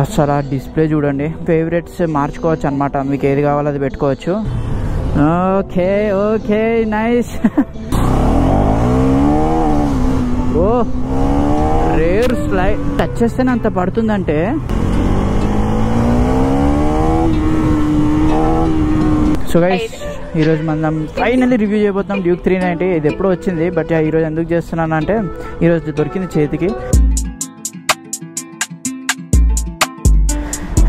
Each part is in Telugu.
అసలు ఆ డిస్ప్లే చూడండి, ఫేవరెట్స్ మార్చుకోవచ్చు అనమాట, మీకు ఏది కావాలో అది పెట్టుకోవచ్చు. Okay okay nice. Oh rear slide touch చేస్తేనే అంత పడుతుందంటే. సో గైస్ ఈరోజు మనం ఫైనల్లీ రివ్యూ చేయబోతున్నాం డ్యూక్ 390. ఇది ఎప్పుడో వచ్చింది, బట్ ఈరోజు ఎందుకు చేస్తున్నాను అంటే ఈరోజు దొరికింది చేతికి.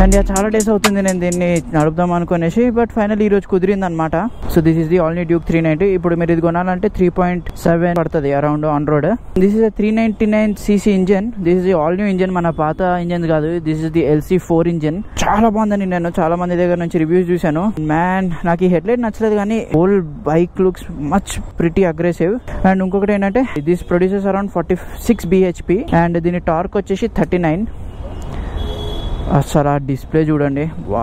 అండ్ చాలా డేస్ అవుతుంది నేను దీన్ని నడుపుదాం అనుకునేసి, బట్ ఫైనల్ ఈ రోజు కుదిరింది అనమాట. So this is the all new Duke 390. ఇప్పుడు మీరు ఇది కొనాలంటే 3.7 పడుతుంది around on road. This is 399cc engine. This is the all new engine, మన పాత ఇంజన్ కాదు. This is the LC4 engine. చాలా బాగుందని నేను చాలా మంది దగ్గర నుంచి రివ్యూస్ చూశాను. మ్యాన్ నాకు ఈ హెడ్ లైట్ నచ్చలేదు, కానీ whole bike looks much pretty aggressive. And ఇంకొకటి ఏంటంటే this produces around 46 bhp and దీని టార్క్ వచ్చేసి 39. అసలు ఆ డిస్ప్లే చూడండి, వా.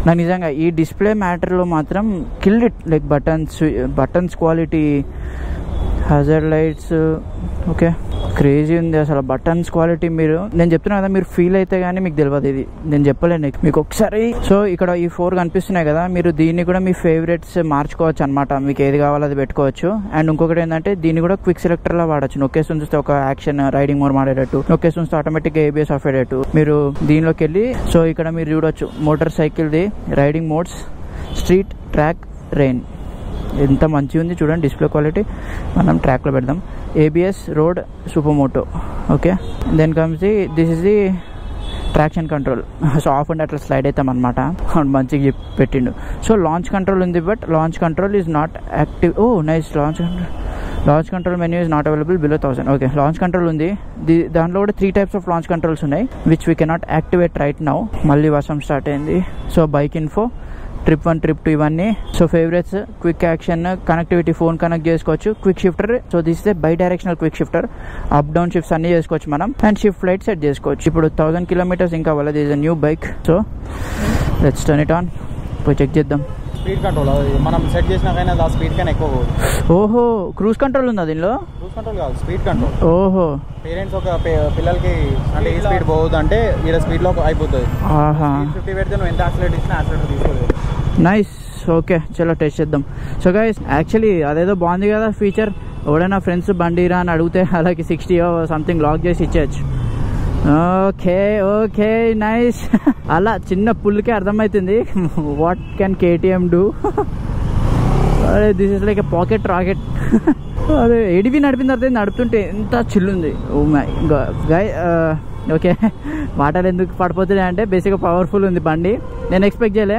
నాకు నిజంగా ఈ డిస్ప్లే మ్యాటర్లో మాత్రం kill it. Like buttons quality, hazard lights, okay crazy ఉంది అసలు బటన్స్ క్వాలిటీ. నేను చెప్తున్నా కదా, మీరు ఫీల్ అయితే కానీ మీకు తెలియదు, ఇది నేను చెప్పలేను మీకు ఒకసారి. సో ఇక్కడ ఈ 4 కనిపిస్తున్నాయి కదా, మీరు దీన్ని కూడా మీ ఫేవరెట్స్ మార్చుకోవచ్చు అనమాట, మీకు ఏది కావాలో అది పెట్టుకోవచ్చు. అండ్ ఇంకొకటి ఏంటంటే దీన్ని కూడా క్విక్ సెలెక్టర్ లా వాడచ్చు. నొక్కేసి ఉంచితే ఒక యాక్షన్ రైడింగ్ మోడ్ మాడేటట్టు, నొక్కేసి ఉంచితే ఆటోమేటిక్ గా ABS ఆఫ్ అయ్యేటట్టు మీరు దీనిలోకి వెళ్ళి. సో ఇక్కడ మీరు చూడొచ్చు మోటార్ సైకిల్ది riding modes, street, track, rain. ఎంత మంచిగా ఉంది చూడండి డిస్ప్లే క్వాలిటీ. మనం ట్రాక్లో పెడదాం. ABS, road, super moto. Okay then comes this is the traction control. So off and అట్లా స్లైడ్ అవుతాం అనమాట, మంచిగా పెట్టిండు. సో లాంచ్ కంట్రోల్ ఉంది, but launch control is not active. Oh nice. Launch control menu is not available below 1000. Okay launch control ఉంది. దాంట్లో కూడా 3 types ఆఫ్ లాంచ్ కంట్రోల్స్ ఉన్నాయి, which we cannot activate right now. మళ్ళీ వర్షం స్టార్ట్ అయింది. So bike info, trip 1, trip 2 ఇవన్నీ. So favourites, quick action, connectivity, phone connect చేసుకోవచ్చు, quick shifter. So this is bidirectional quick shifter, up down shifts అన్ని చేసుకోవచ్చు మనం. అండ్ షిఫ్ట్ లైట్ సెట్ చేసుకోవచ్చు. ఇప్పుడు 1000 kilometers ఇంకా వాళ్ళది. Is a new bike. So let's turn it on, పోయి చెక్ చేద్దాం. స్పీడ్ కంట్రోల్ మనం సెట్ చేసినాకైనా ఆ స్పీడ్ కన్నా ఎక్కువ. ఓహో క్రూజ్ కంట్రోల్ ఉందా దీనిలో? క్రూజ్ కంట్రోల్ కాదు, స్పీడ్ కంట్రోల్. ఓహో పేరెంట్స్ ఒక పిల్లలకి అంటే ఈ స్పీడ్ పోవద్దు అంటే ఈ స్పీడ్ లో అయిపోతుంది. 50 పెడితే నువ్వు ఎంత యాక్సిలేటర్ ఇచ్చినా యాక్సిలేటర్ తీసుకోలేదు. నైస్. ఓకే చలో టెస్ట్ చేద్దాం. సో గైస్ యాక్చువల్లీ అదేదో బాగుంది కదా ఫీచర్. ఎవడైనా ఫ్రెండ్స్ బండి రా అని అడిగితే అలాగే 60 సంథింగ్ లాక్ చేసి ఇచ్చేయచ్చు. Okay okay nice. అలా చిన్న పుల్కే అర్థమవుతుంది what can KTM do. This is like a pocket rocket. అదే ADV నడిపిన తర్వాత నడుపుతుంటే ఎంత చిల్లుంది. Oh my god. ఓకే మాటలు ఎందుకు పడిపోతున్నాయి అంటే బేసిక్గా పవర్ఫుల్ ఉంది బండి, నేను ఎక్స్పెక్ట్ చేయలే.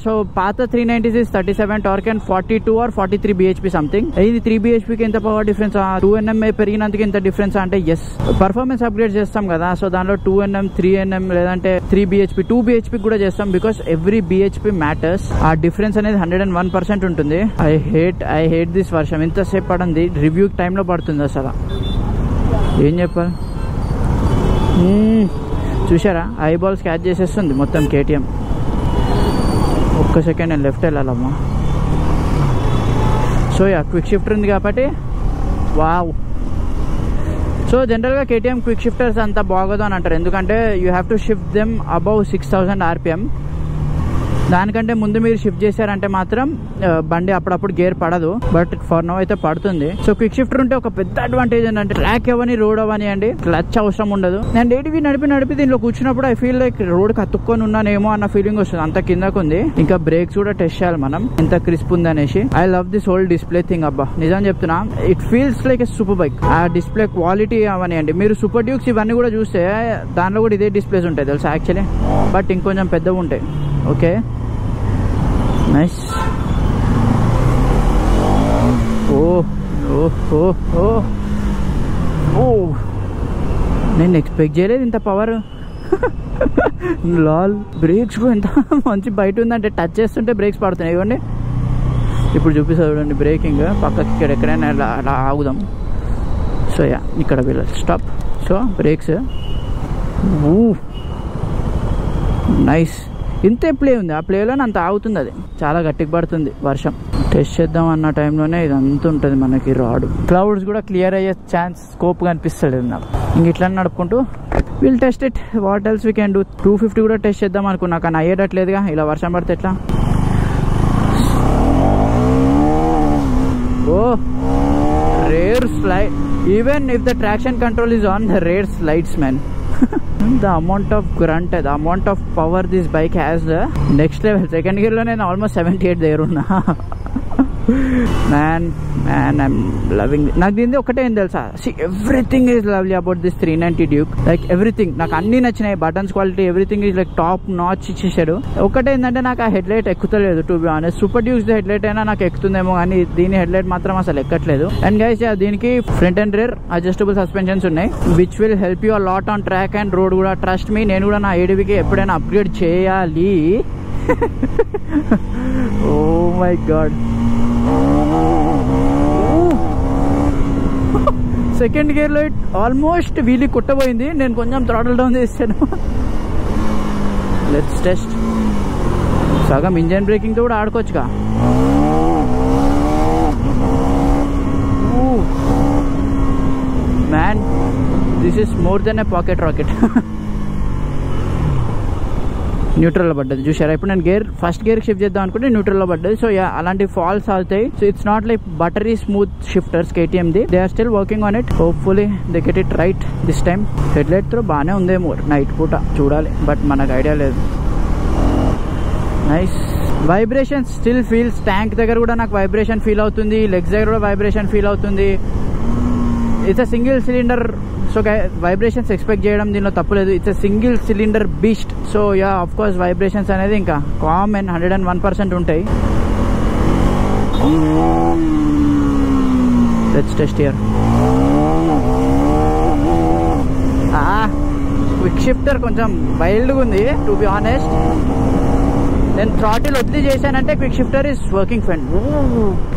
సో పాత 390 37 torque and 42 or 43 bhp something. ఇది 3 bhpకి ఎంత పవర్ డిఫరెన్స్? 2 Nm పెరిగినందుకు ఎంత డిఫరెన్స్ అంటే ఎస్, పర్ఫార్మెన్స్ అప్గ్రేడ్ చేస్తాం కదా. సో దానిలో 2 Nm 3 Nm లేదంటే 3 bhp 2 bhp కూడా చేస్తాం, బికాస్ ఎవ్రీ bhp మ్యాటర్స్. ఆ డిఫరెన్స్ అనేది 101% ఉంటుంది. ఐ హేట్ దిస్ వర్షం. ఎంతసేపు పడింది, రివ్యూ టైంలో పడుతుంది అసలు, ఏం చెప్పాలి. చూసారా ఐబాల్ స్కాచ్ చేసేస్తుంది మొత్తం KTM. ఒక్క సెకండ్ నేను లెఫ్ట్ వెళ్ళాలమ్మా. సో క్విక్ షిఫ్టర్ ఉంది కాబట్టి వావ్. సో జనరల్గా KTM క్విక్ షిఫ్టర్స్ అంత బాగోదు అని అంటారు, ఎందుకంటే you have to shift them above 6000 RPM. దానికంటే ముందు మీరు షిఫ్ట్ చేశారంటే మాత్రం బండి అప్పుడప్పుడు గేర్ పడదు, బట్ ఫర్ నౌ అయితే పడుతుంది. సో క్విక్ షిఫ్టర్ ఉంటే ఒక పెద్ద అడ్వాంటేజ్ ఏంటంటే ట్రాక్ అవని రోడ్ అవని అండి క్లచ్ అవసరం ఉండదు. నేను ADV నడిపి దీనిలో కూర్చున్నప్పుడు ఐ ఫీల్ లైక్ రోడ్ కత్తుక్కొని ఉన్నానేమో అన్న ఫీలింగ్ వస్తుంది, అంత కిందకు ఉంది. ఇంకా బ్రేక్స్ కూడా టెస్ట్ చేయాలి మనం ఎంత క్రిస్ప్ ఉంది అనేసి. I love this whole display thing. అబ్బా నిజం చెప్తున్నా, it feels like a super bike. ఆ డిస్ప్లే క్వాలిటీ అవని అండి. మీరు సూపర్ డ్యూక్స్ ఇవన్నీ కూడా చూస్తే దానిలో కూడా ఇదే డిస్ప్లేస్ ఉంటాయి తెలుసా యాక్చువల్లీ, బట్ ఇంకొంచెం పెద్దగా ఉంటాయి. Okay nice. నేను ఎక్స్పెక్ట్ చేయలేదు ఇంత పవర్. లాల్. బ్రేక్స్ కూడా ఎంత మంచి బయట ఉందంటే టచ్ చేస్తుంటే బ్రేక్స్ పడుతున్నాయి. ఇవ్వండి ఇప్పుడు చూపిస్తా చూడండి బ్రేకింగ్. పక్కకి ఇక్కడ ఎక్కడైనా అలా ఆగుదాం. సో ఇక్కడ వెళ్ళాలి స్టాప్. So brakes nice. ఇంతే ప్లే ఉంది, ఆ ప్లేలోనే అంత ఆగుతుంది, అది చాలా గట్టిగా పడుతుంది వర్షం. టెస్ట్ చేద్దాం అన్న టైంలోనే ఇదంతా ఉంటుంది మనకి రాడ్. క్లౌడ్స్ కూడా క్లియర్ అయ్యే స్కోప్ కనిపిస్తుంది నాకు. ఇంక ఇట్లా నడుపుకుంటూ will test it. What else we can do. 250 కూడా టెస్ట్ చేద్దాం అనుకున్నా, కానీ అయ్యేటట్లేదుగా ఇలా వర్షం పడితే ఎట్లా. Oh rear slide. Even if the traction control is on, the rear slides, man. The amount of grunt, the amount of power this bike has, next level. Second gear lo nenu almost 78 there unna. Man, I'm loving it. నాకు దీనిది ఒకటే ఏం తెలుసా, everything is lovely about this 390 Duke. Like everything నాకు అన్ని నచ్చినాయి. Buttons quality everything is like top notch ఇచ్చేసాడు. ఒకటే ఏంటంటే నాకు ఆ హెడ్ లైట్ ఎక్కుతలేదు to be honest. Super Dukes head light అయినా నాకు ఎక్కుతుందేమో, కానీ దీని హెడ్ లైట్ మాత్రం అసలు ఎక్కట్లేదు. అండ్ గైస్ దీనికి front and rear adjustable suspensions ఉన్నాయి, which will help you a lot on track and road కూడా. ట్రస్ట్ మీ, నేను కూడా నా ADVకి ఎప్పుడైనా అప్గ్రేడ్ చేయాలి. Oh my god. Second gear లో ఆల్మోస్ట్ వీలీ కుట్టబోయింది. నేను కొంచెం థ్రాటిల్ డౌన్ చేస్తాను. Let's test. సగం ఇంజన్ బ్రేకింగ్ తో కూడా ఆడుకోవచ్చుగా. Man, this is more than a pocket rocket. న్యూట్రల్లో పడ్డది చూసారా. ఇప్పుడు నేను ఫస్ట్ గేర్ షిఫ్ట్ చేద్దాం అనుకుంటే న్యూట్రల్లో పడ్డది. సో అలాంటి ఫాల్స్ అవుతాయి. So it's not like buttery smooth shifters KTMది. They are still working on it. Hopefully they get it right this time. Head light తో బాగానే ఉందేమో నైట్ పూట, చూడాలి. బట్ మనకు ఐడియా లేదు. Nice vibration still feels. Tank దగ్గర కూడా నాకు వైబ్రేషన్ ఫీల్ అవుతుంది, లెగ్స్ దగ్గర కూడా వైబ్రేషన్ ఫీల్ అవుతుంది. It's a single cylinder. So vibrations expect చేయడం దీనిలో తప్పులేదు. It's a single cylinder beast. So yeah of course vibrations అనేది ఇంకా కామన్ 101% ఉంటాయి. Let's test here. Quick shifter కొంచెం వైల్డ్గా ఉంది టు బి ఆనెస్ట్. నేను థ్రాటిల్ వదిలి చేశానంటే quick shifter is working fine.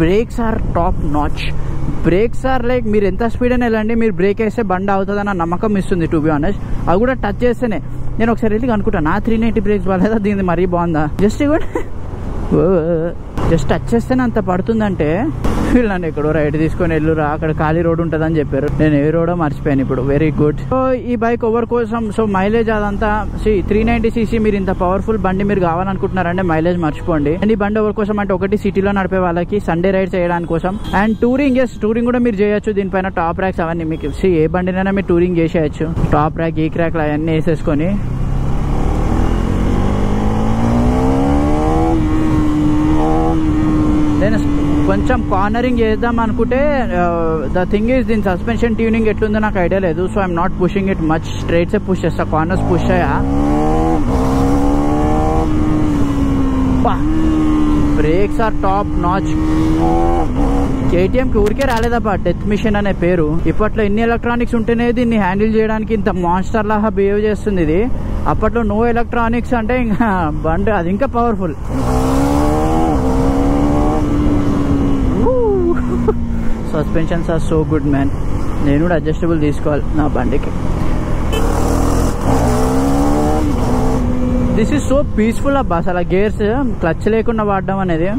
Brakes are top notch. Brakes are like మీరు ఎంత స్పీడ్ అయినా వెళ్ళండి, మీరు బ్రేక్ వేస్తే బండి అవుతుందన్న నమ్మకం ఇస్తుంది టు బి ఆనెస్ట్. అవి కూడా టచ్ చేస్తేనే. నేను ఒకసారి వెళ్ళి అనుకుంటాను, నా 390 బ్రేక్స్ బాగాలేదా, దీనిది మరీ బాగుందా. జస్ట్ టచ్ చేస్తేనే అంత పడుతుందంటే వీళ్ళు నన్ను ఎక్కడో రైట్ తీసుకొని వెళ్ళురా, అక్కడ ఖాళీ రోడ్ ఉంటుందని చెప్పారు. నేను ఏ రోడో మర్చిపోయాను ఇప్పుడు. Very good. సో ఈ బైక్ ఓవర్ కోసం సో మైలేజ్ అదంతా 390cc మీరు ఇంత పవర్ఫుల్ బండి మీరు కావాలనుకుంటున్నారంటే మైలేజ్ మర్చిపోండి. అండ్ ఈ బండి ఓవర్ కోసం అంటే ఒకటి సిటీలో నడిపే వాళ్ళకి, సండే రైడ్ చేయడానికి కోసం. అండ్ టూరింగ్, టూరింగ్ కూడా మీరు చేయొచ్చు దీనిపైన. టాప్ ర్యాక్స్ అవన్నీ మీకు ఏ బండినైనా మీరు టూరింగ్ చేసేయచ్చు. టాప్ ర్యాక్, ఈ క్రాక్ అవన్నీ వేసేసుకొని నేను కొంచెం కార్నరింగ్ చేద్దాం అనుకుంటే ద థింగ్ ఈజ్ దీని సస్పెన్షన్ ట్యూనింగ్ ఎట్లుందో నాకు ఐడియా లేదు. So I'm not pushing it much. స్ట్రైట్సే పుష్ చేస్తా, కార్నర్స్ పుష్ అయ్యా. Brakes are top notch. KTMకి ఊరికే రాలేదప్ప డెత్ మిషన్ అనే పేరు. ఇప్పట్లో ఎన్ని ఎలక్ట్రానిక్స్ ఉంటేనే దీన్ని హ్యాండిల్ చేయడానికి ఇంత మాన్స్టర్ లాగా బిహేవ్ చేస్తుంది ఇది. అప్పట్లో నో ఎలక్ట్రానిక్స్ అంటే ఇంకా బండి అది ఇంకా powerful. Suspensions are so good man. నేను కూడా అడ్జస్టబుల్ తీసుకోవాలి నా బండికి. దిస్ ఈజ్ సో పీస్ఫుల్ అబ్బా. అసలు గేర్స్ క్లచ్ లేకుండా వాడడం అనేది.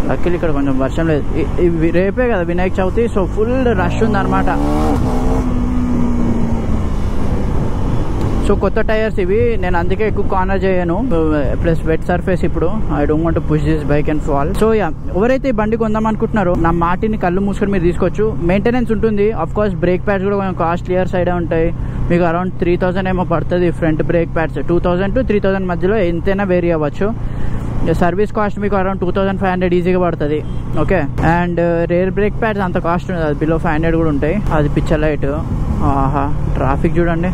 లక్కీలు ఇక్కడ కొంచెం వర్షం లేదు. రేపే కదా Vinayaka Chavithi, so full rush ఉంది అనమాట. సో కొత్త టైర్స్ ఇవి, నేను అందుకే ఎక్కువ కార్నర్ చేయను. Plus wet surface. ఇప్పుడు I don't want to push this bike and fall. So yeah, ఎవరైతే ఈ బండి కొందాం అనుకుంటున్నారో నా మాటిని కళ్ళు మూసుకొని మీరు తీసుకోవచ్చు. మెయింటెనెన్స్ ఉంటుంది ఆఫ్ కోర్స్. బ్రేక్ ప్యాడ్స్ కూడా కొంచెం కాస్ట్లియర్ సైడ్ ఉంటాయి. మీకు అరౌండ్ 3000 ఏమో పడుతుంది ఫ్రంట్ బ్రేక్ ప్యాడ్స్. 2000 to 3000 మధ్యలో ఎంతైనా వేరీ అవ్వచ్చు. సర్వీస్ కాస్ట్ మీకు అరౌండ్ 2500 ఈజీగా పడుతుంది. Okay. And rare brake pads అంత కాస్ట్ ఉండదు, అది బిలో 500 కూడా ఉంటాయి. అది పిక్చర్ లైట్. ఆహా, ట్రాఫిక్ చూడండి.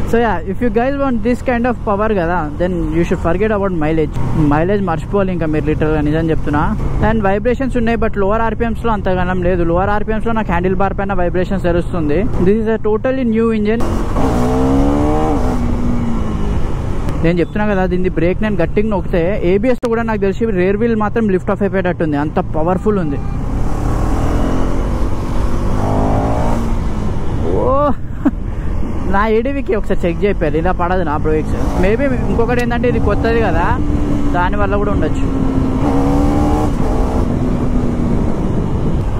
So yeah, if you guys want this kind of power కదా, then you should forget about mileage. Mileage మర్చిపోవాలి ఇంకా మీరు లిటరల్గా, నిజం చెప్తున్నా. అండ్ వైబ్రేషన్స్ ఉన్నాయి, బట్ లోవర్ RPMs లో అంతగానం లేదు. లోవర్ RPMs లో నాకు హ్యాండిల్ బార్ పైన వైబ్రేషన్స్ తెలుస్తుంది. This is a totally new engine. నేను చెప్తున్నా కదా, దీన్ని బ్రేక్ నేను గట్టిగా నొక్కితే ABS తో కూడా నాకు తెలిసి రేర్ వీల్ మాత్రం లిఫ్ట్ ఆఫ్ అయిపోయేటట్టుంది, అంత పవర్ఫుల్ ఉంది. నా ADVకి ఒకసారి చెక్ చేయాలి, ఇలా పడదు నా బ్రేక్స్. మేబీ ఇంకొకటి ఏంటంటే ఇది కొత్తది కదా, దానివల్ల కూడా ఉండొచ్చు.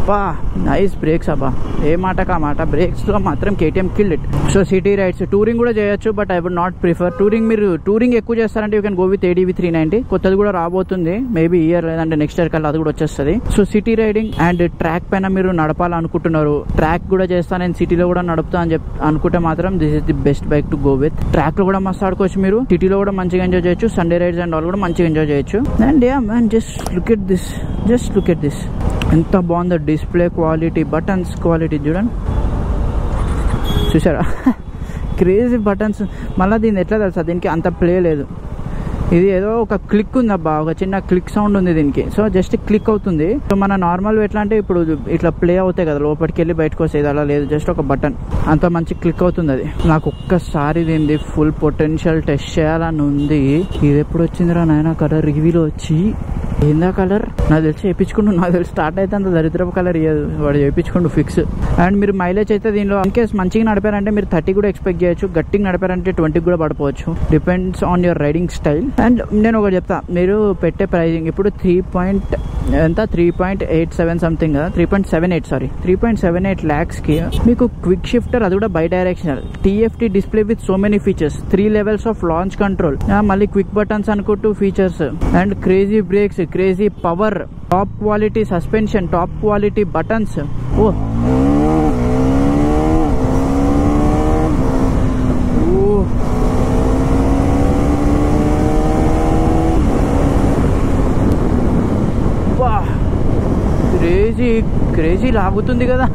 అబ్బా నైస్ బ్రేక్స్ అబ్బా, ఏ మాటకు ఆ మాట. బ్రేక్స్లో మాత్రం KTM killed it. So city rides touring కూడా చేయొచ్చు, but I would not prefer touring. మీరు టూరింగ్ ఎక్కువ చేస్తారంటే you can go with ADV 390. కొత్తది కూడా రాబోతుంది, మేబీ ఇయర్ లేదంటే నెక్స్ట్ ఇయర్ కల్లా అది కూడా వచ్చేస్తుంది. So city riding and track పైన మీరు నడపాలనుకుంటున్నారు, ట్రాక్ కూడా చేస్తా నేను సిటీలో కూడా నడుపుతా అని అనుకుంటే మాత్రం this is the best bike to go with. Track లో కూడా మస్తు ఆడుకోవచ్చు, మీరు సిటీలో కూడా మంచిగా ఎంజాయ్ చేయొచ్చు, సండే రైడ్స్ అండ్ ఆల్ కూడా మంచిగా ఎంజాయ్ చేయొచ్చు. And yeah man, just look at this, ఎంత బాగుందో డిస్ప్లే క్వాలిటీ, బటన్స్ క్వాలిటీ చూడండి, చూసారా క్రేజీ బటన్స్. మళ్ళీ దీన్ని ఎట్లా తెలుసా, దీనికి అంత ప్లే లేదు, ఇది ఏదో ఒక క్లిక్ ఉంది అబ్బా, ఒక చిన్న క్లిక్ సౌండ్ ఉంది దీనికి. సో జస్ట్ క్లిక్ అవుతుంది. సో మన నార్మల్ ఎట్లా అంటే ఇప్పుడు ఇట్లా ప్లే అవుతాయి కదా, లోపలికి వెళ్ళి బయటకు వస్తాయి, అలా లేదు, జస్ట్ ఒక బటన్, అంత మంచి క్లిక్ అవుతుంది అది. నాకు ఒక్కసారి దీన్ని ఫుల్ పొటెన్షియల్ టెస్ట్ చేయాలని ఉంది. ఇది ఎప్పుడు వచ్చిందిరా నాయన కలర్, రివ్యూలో వచ్చి ఏందా కలర్, నాకు తెలిసి చేయించుకుంటూ, నాకు తెలిసి స్టార్ట్ అయితే అంత దరిద్రపు కలర్ ఇయ్యదు, వాడు చేయించుకుంటూ ఫిక్స్. అండ్ మీరు మైలేజ్ అయితే దీనిలో ఇన్ కేస్ మంచిగా నడిపారంటే మీరు 30 కూడా ఎక్స్పెక్ట్ చేయొచ్చు, గట్టిగా నడిపారంటే 20 కూడా పడిపోవచ్చు, depends on your riding style. And నేను ఒకటి చెప్తా, మీరు పెట్టే ప్రైజింగ్ ఇప్పుడు 3.87 సంథింగ్ కదా, 3.78 lakhs కి మీకు క్విక్ షిఫ్టర్, అది కూడా bidirectional, TFT display with so many features, 3 levels of launch control, మళ్ళీ క్విక్ బటన్స్ అనుకుంటూ features, and crazy brakes, crazy power, top quality suspension, top quality buttons. Oh crazy లాగుతుంది కదా.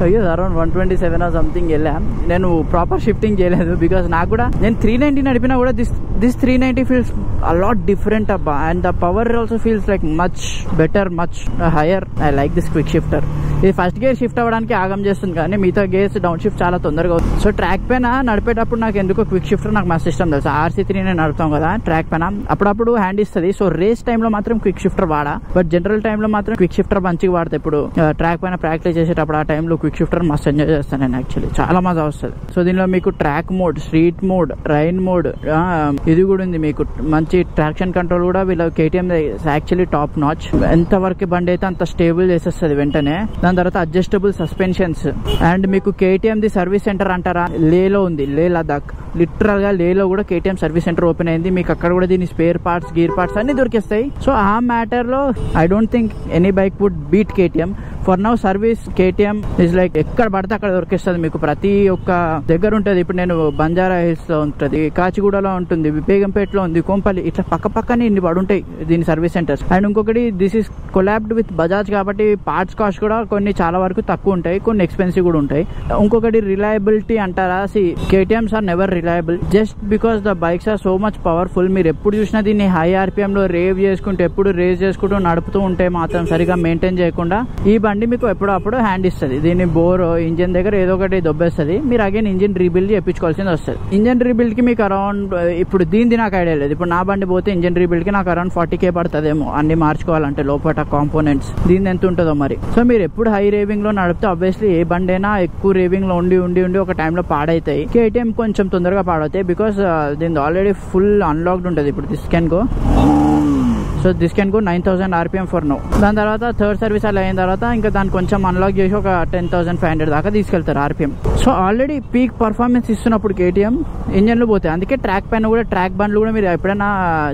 అయ్యో అరౌండ్ 127 సంథింగ్ వెళ్ళాం. నేను ప్రాపర్ షిఫ్టింగ్ చేయలేదు, బికాస్ నాకు కూడా నేను 390 నడిపినా కూడా దిస్ 390 ఫీల్స్ అలాట్ డిఫరెంట్ అబ్బా. And the power also feels like much better, much higher. I like this quick shifter. ఇది ఫస్ట్ గేర్ షిఫ్ట్ అవ్వడానికి ఆగం చేస్తుంది, కానీ మిగతా గేర్స్ డౌన్ షిఫ్ట్ చాలా తొందరగా అవుతుంది. సో ట్రాక్ పైన నడిపేటప్పుడు నాకు ఎందుకో క్విక్ షిఫ్టర్ నాకు మస్తు ఇష్టం తెలుసు. RC3 నేను నడుపుతాం కదా ట్రాక్ పైన, అప్పుడప్పుడు హ్యాండ్ ఇస్తుంది. సో రేస్ టైంలో మాత్రం క్విక్ షిఫ్టర్ వాడా, బట్ జనరల్ టైంలో మాత్రం క్విక్ షిఫ్టర్ మంచిగా వాడతా. ఇప్పుడు ట్రాక్ పైన ప్రాక్టీస్ చేసేటప్పుడు ఆ టైంలో క్విక్ షిఫ్టర్ మస్తు ఎంజాయ్ చేస్తాను నేను, యాక్చువల్లీ చాలా మజా వస్తుంది. సో దీనిలో మీకు track mode, street mode, rain mode, ఇది కూడా ఉంది మీకు. మంచి ట్రాక్షన్ కంట్రోల్ కూడా వీళ్ళ KTM యాక్చువల్లీ టాప్ నాచ్. ఎంత వరకు బండి అయితే అంత స్టేబుల్ చేసేస్తుంది వెంటనే. దాని తర్వాత అడ్జస్టబుల్ సస్పెన్షన్స్. అండ్ మీకు KTM ది సర్వీస్ సెంటర్ అంటారా, లేలో ఉంది, లే లదాఖ్. లిటరల్ గా లేలో కూడా KTM సర్వీస్ సెంటర్ ఓపెన్ అయింది. మీకు అక్కడ కూడా దీని స్పేర్ పార్ట్స్, గీర్ పార్ట్స్ అన్ని దొరికేస్తాయి. సో ఆ మ్యాటర్ లో I don't think any bike would beat KTM. For now service KTM is like ఎక్కడ పడితే అక్కడ దొరికేస్తుంది మీకు, ప్రతి ఒక్క దగ్గర ఉంటుంది. ఇప్పుడు నేను బంజారా హిల్స్ లో ఉంటుంది, కాచిగూడలో ఉంటుంది, బేగంపేటలో ఉంది, కోంపల్లి, ఇట్లా పక్క పక్కనే ఇన్ని పడుంటాయి దీని సర్వీస్ సెంటర్స్. అండ్ ఇంకొకటి దిస్ ఇస్ కొలాబ్డ్ విత్ బజాజ్ కాబట్టి పార్ట్స్ కాస్ట్ కూడా కొన్ని చాలా వరకు తక్కువ ఉంటాయి, కొన్ని ఎక్స్పెన్సివ్ కూడా ఉంటాయి. ఇంకొకటి రిలయబిలిటీ అంటారా, KTMs are never reliable just because the bikes are so much powerful. మీరు ఎప్పుడు చూసినా దీన్ని హై RPM లో రేవ్ చేసుకుంటూ, ఎప్పుడు రేస్ చేసుకుంటూ నడుపుతూ ఉంటే మాత్రం సరిగా మెయింటైన్ చేయకుండా ఈ బండి మీకు ఎప్పుడప్పుడు హ్యాండ్ ఇస్తుంది. దీన్ని బోర్ ఇంజిన్ దగ్గర ఏదో ఒకటి దొబ్బేస్తుంది, మీరు అగైన్ ఇంజిన్ రీబిల్డ్ చేయించుకోవాల్సింది వస్తుంది. ఇంజిన్ రీబిల్డ్ కి మీకు అరౌండ్, ఇప్పుడు దీనిది నాకు ఐడియా లేదు, ఇప్పుడు నా బండి పోతే ఇంజిన్ రీబిల్డ్ కి నాకు అరౌండ్ 40K పడుతుందేమో అన్ని మార్చుకోవాలంటే లోపల కాంపోనెంట్స్. దీని ఎంత ఉంటుందో మరి. సో మీరు ఎప్పుడు హై రేవింగ్ లో నడిపితే ఆబ్వియస్లీ ఏ బండి అయినా ఎక్కువ రేవింగ్ లో ఉండి ఉండి ఉండి ఒక టైంలో పాడైతాయి. KTM కొంచెం తొందరగా పాడవుతాయి బికాస్ దీని ఆల్రెడీ ఫుల్ అన్లాక్డ్ ఉంటుంది. ఇప్పుడు this can go, so this can go 9000 RPM for no. దాని తర్వాత థర్డ్ సర్వీస్ అలా అయిన తర్వాత ఇంకా దాన్ని కొంచెం అన్లాక్ చేసి ఒక 10,500 దాకా తీసుకెళ్తారు RPM. So already peak performance ఇస్తున్నప్పుడు KTM ఇంజన్లు పోతాయి. అందుకే ట్రాక్ పైన కూడా, ట్రాక్ బండ్లు కూడా మీరు ఎప్పుడైనా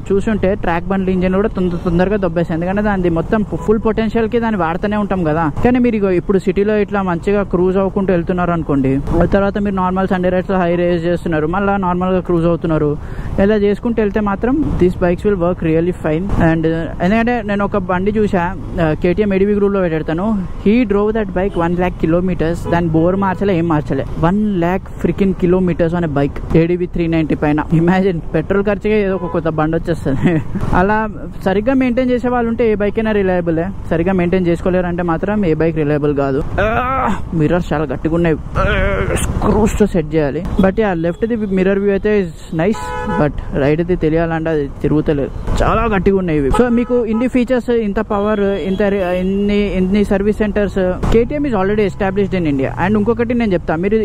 చూసుంటే ట్రాక్ బండ్లు ఇంజన్ కూడా తొందరగా దొబ్బేస్తాయి. ఎందుకంటే దాని మొత్తం ఫుల్ పొటెన్షియల్ కి దాన్ని వాడుతూనే ఉంటాం కదా. కానీ మీరు ఇప్పుడు సిటీలో ఇట్లా మంచిగా క్రూజ్ అవ్వకుంటూ వెళ్తున్నారు అనుకోండి, తర్వాత మీరు నార్మల్ సండే రైడ్స్ లో హై రేస్ చేస్తున్నారు, మళ్ళీ నార్మల్ గా క్రూజ్ అవుతున్నారు, ఇలా చేసుకుంటూ వెళ్తే మాత్రం these bikes will work really fine. And ఎందుకంటే నేను ఒక బండి చూసా KTM ADV గ్రూప్ లో పెట్టాను. He drove that bike 1 lakh kilometers. దాని బోర్ మార్చలే, ఏం మార్చలే, 1 lakh freaking kilometers అనే బైక్ ADV 390 పైన. ఇమాజిన్, పెట్రోల్ ఖర్చుగా ఏదో ఒక కొత్త బండి వచ్చేస్తుంది. అలా సరిగ్గా మెయింటైన్ చేసే వాళ్ళు ఉంటే ఏ బైక్ అయినా రిలయబుల్. సరిగ్గా మెయింటైన్ చేసుకోలేరు అంటే మాత్రం ఏ బైక్ రిలయబుల్ కాదు. మిర్రర్స్ చాలా గట్టిగా ఉన్నాయి, స్క్రూస్ తో సెట్ చేయాలి. But left the mirror view అయితే ఇస్ నైస్, బట్ రైట్ అది తెలియాలంటే అది తిరుగుతలేదు, చాలా గట్టిగా ఉన్నాయి. అన్బిలీవబుల్. సో మీకు ఇన్ని ఫీచర్స్, ఇంత పవర్, ఇన్ని service centres, KTM is already established in India. And ఇంకొకటి నేను చెప్తా, మీరు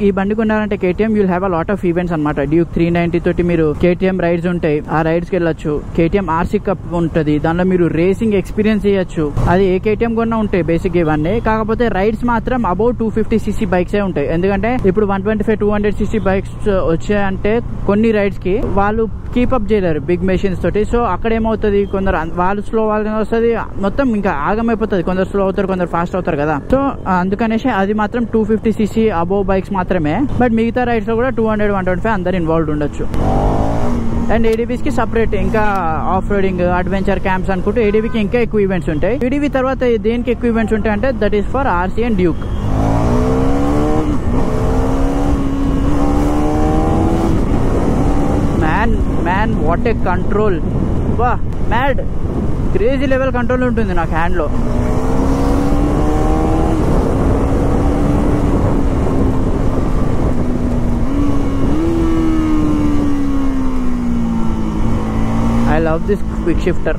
ఈ బండి కొన్నారంటే KTM you'll have a lot of events అనమాట. డ్యూక్ 390 తోటి మీరు KTM రైడ్స్ ఉంటాయి, ఆ రైడ్స్ కి వెళ్ళొచ్చు. KTM RC కప్ ఉంటుంది, దానిలో మీరు రేసింగ్ ఎక్స్పీరియన్స్ చేయొచ్చు. అది ఏ KTM కొన్నా ఉంటాయి బేసిక్ ఇవన్నీ. కాకపోతే రైడ్స్ మాత్రం అబౌట్ 250cc బైక్స్ ఉంటాయి. ఎందుకంటే ఇప్పుడు 125, 200cc బైక్స్ వచ్చాయంటే కొన్ని రైడ్స్ కి వాళ్ళు కీపప్ చేయలేరు బిగ్ మెషిన్స్ తోటి. సో అక్కడ ఏమవుతుంది, కొందరు వాళ్ళు స్లో వాళ్ళని వస్తుంది, మొత్తం ఇంకా ఆగమైపోతుంది. కొందరు స్లో అవుతారు, కొందరు ఫాస్ట్ అవుతారు కదా. సో అందుకనేసి అది మాత్రం 250cc అబోవ్ బైక్స్ మాత్రమే. బట్ మిగతా రైడ్స్ లో కూడా 200, 125 అందరు ఇన్వాల్వ్డ్ ఉండొచ్చు. అండ్ ADVs కి సపరేట్ ఇంకా ఆఫ్ రోడింగ్, అడ్వెంచర్ క్యాంప్స్ అనుకుంటూ ADVకి ఇంకా ఎక్కువ ఈవెంట్స్ ఉంటాయి. ADV తర్వాత దేనికి ఎక్కువ ఈవెంట్స్ ఉంటాయి అంటే that is for RC and Duke. Man what a control, వా మ్యాడ్, క్రేజీ లెవెల్ కంట్రోల్ ఉంటుంది నాకు హ్యాండ్లో. I love this quick shifter,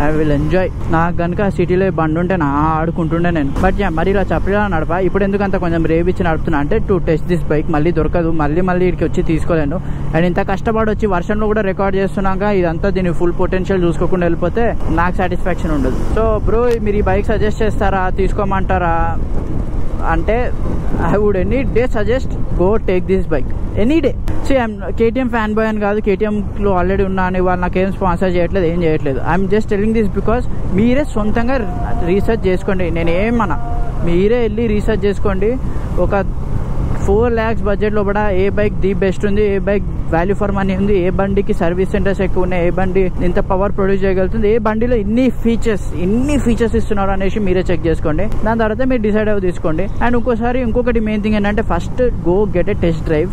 I will enjoy. నాకు కనుక సిటీలో బండి ఉంటే ఆడుకుంటుండే నేను. బట్ మరి ఇలా చెప్పలేదా నడపా. ఇప్పుడు ఎందుకంత కొంచెం రేవిచ్చి నడుపుతున్నా అంటే టు టెస్ట్ దిస్ బైక్. మళ్ళీ దొరకదు, మళ్ళీ ఇక్కడికి వచ్చి తీసుకోలేను. అండ్ ఇంత కష్టపడి వచ్చి వర్షంలో కూడా రికార్డ్ చేస్తున్నాక ఇదంతా దీని ఫుల్ పొటెన్షియల్ చూసుకోకుండా వెళ్ళిపోతే నాకు సాటిస్ఫాక్షన్ ఉండదు. సో బ్రో, మీరు ఈ బైక్ సజెస్ట్ చేస్తారా, తీసుకోమంటారా అంటే I would any day suggest go take this bike any day. So I'm KTM fanboy అని కాదు, KTMలో ఆల్రెడీ ఉన్నా అని వాళ్ళు నాకేం స్పాన్సర్ చేయట్లేదు, ఏం చేయట్లేదు. I'm just telling this because మీరే సొంతంగా రీసెర్చ్ చేసుకోండి. నేనేమన్నా, మీరే వెళ్ళి రీసెర్చ్ చేసుకోండి. ఒక 4 lakhs బడ్జెట్లో కూడా ఏ బైక్ ది బెస్ట్ ఉంది, ఏ బైక్ వాల్యూ ఫర్ మనీ ఉంది, ఏ బండికి సర్వీస్ సెంటర్స్ ఎక్కువ ఉన్నాయి, ఏ బండి ఇంత పవర్ ప్రొడ్యూస్ చేయగలుగుతుంది, ఏ బండిలో ఇన్ని ఫీచర్స్ ఇస్తున్నారు అనేసి మీరే చెక్ చేసుకోండి. దాని తర్వాత మీరు డిసైడ్ అవి తీసుకోండి. అండ్ ఇంకొకటి మెయిన్ థింగ్ ఏంటంటే first go get a test drive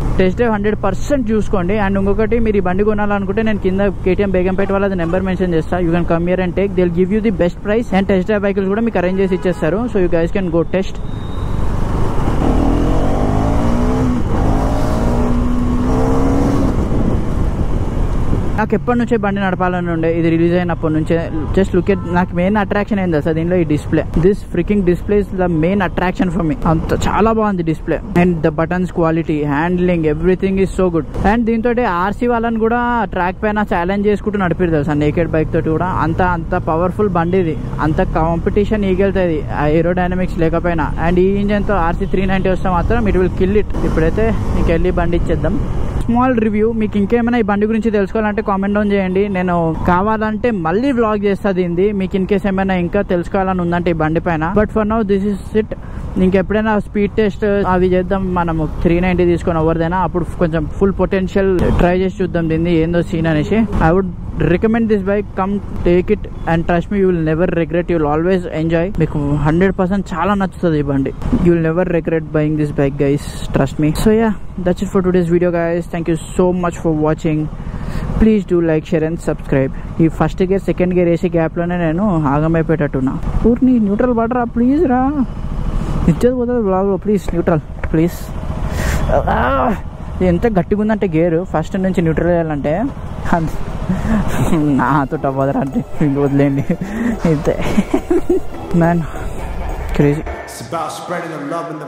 100% చూసుకోండి. అండ్ ఇంకొకటి, మీరు ఈ బండి కొనాలనుకుంటే నేను కింద KTM బేగంపేట వాళ్ళది నెంబర్ మెన్షన్ చేస్తా. You can come here and take, they will give you the best price. And test drive vehicles కూడా మీకు అరేంజ్ చేసి ఇచ్చేస్తారు. So you guys can go test. నాకు ఎప్పటి నుంచే బండి నడపాలని ఉండే, ఇది రిలీజ్ అయినప్పటి నుంచే. జస్ట్ లుక్ ఎట్, నాకు మెయిన్ అట్రాక్షన్ ఏంది అసలు దీనిలో ఈ display. This freaking display is the main attraction for me. అంత చాలా బాగుంది display. And the buttons quality, handling, everything is so good. And దీంతో RC వాళ్ళని కూడా ట్రాక్ పైన ఛాలెంజ్ చేసుకుంటూ నడిపారు తెలుసా, నేకెడ్ బైక్ తోటి కూడా. అంత పవర్ఫుల్ బండి ఇది, అంత కాంపిటీషన్ ఈగలుతుంది ఏరోడైనమిక్స్ లేకపోయినా. అండ్ ఈ ఇంజన్ తో RC 390 వస్తే మాత్రం ఇట్ విల్ కిల్ ఇట్. ఇప్పుడైతే మీకు వెళ్ళి బండి ఇచ్చేద్దాం. Small review. మీకు ఇంకేమైనా ఈ బండి గురించి తెలుసుకోవాలంటే కామెంట్ డౌన్ చేయండి. నేను కావాలంటే మళ్ళీ వ్లాగ్ చేస్తా దీన్ని, మీకు ఇన్ కేస్ ఏమైనా ఇంకా తెలుసుకోవాలని ఉందంటే ఈ బండి పైన. But for now this is it. ఇంకెప్పుడైనా స్పీడ్ టెస్ట్ అవి చేద్దాం మనము, 390 తీసుకొని ఎవరిదైనా, అప్పుడు కొంచెం ఫుల్ పొటెన్షియల్ ట్రై చేసి చూద్దాం దీన్ని ఏందో సీన్ అనేసి. I would recommend this bike, come take it and trust me, you will never regret, you will always enjoy. మీకు 100% చాలా నచ్చుతుంది ఈ బండి. You will never regret buying this bike guys, trust me. So yeah, that's it for today's video guys. Thank you so much for watching. Please do like, share and subscribe. ఈ ఫస్ట్ గేర్ సెకండ్ గేర్ వేసే గ్యాప్లోనే నేను ఆగమైపోయేటట్టున్నా. ఊరిని న్యూట్రల్ పడరా ప్లీజ్ రా, ఇచ్చేది పోతుంది బ్లాగ్లో. Please neutral please. ఎంత గట్టిగా ఉందంటే గేరు ఫస్ట్ నుంచి న్యూట్రల్ వేయాలంటే నాతో అవ్వదురా అంటే వదిలేండి. ఇంతే man, crazy. It's about spreading the love in the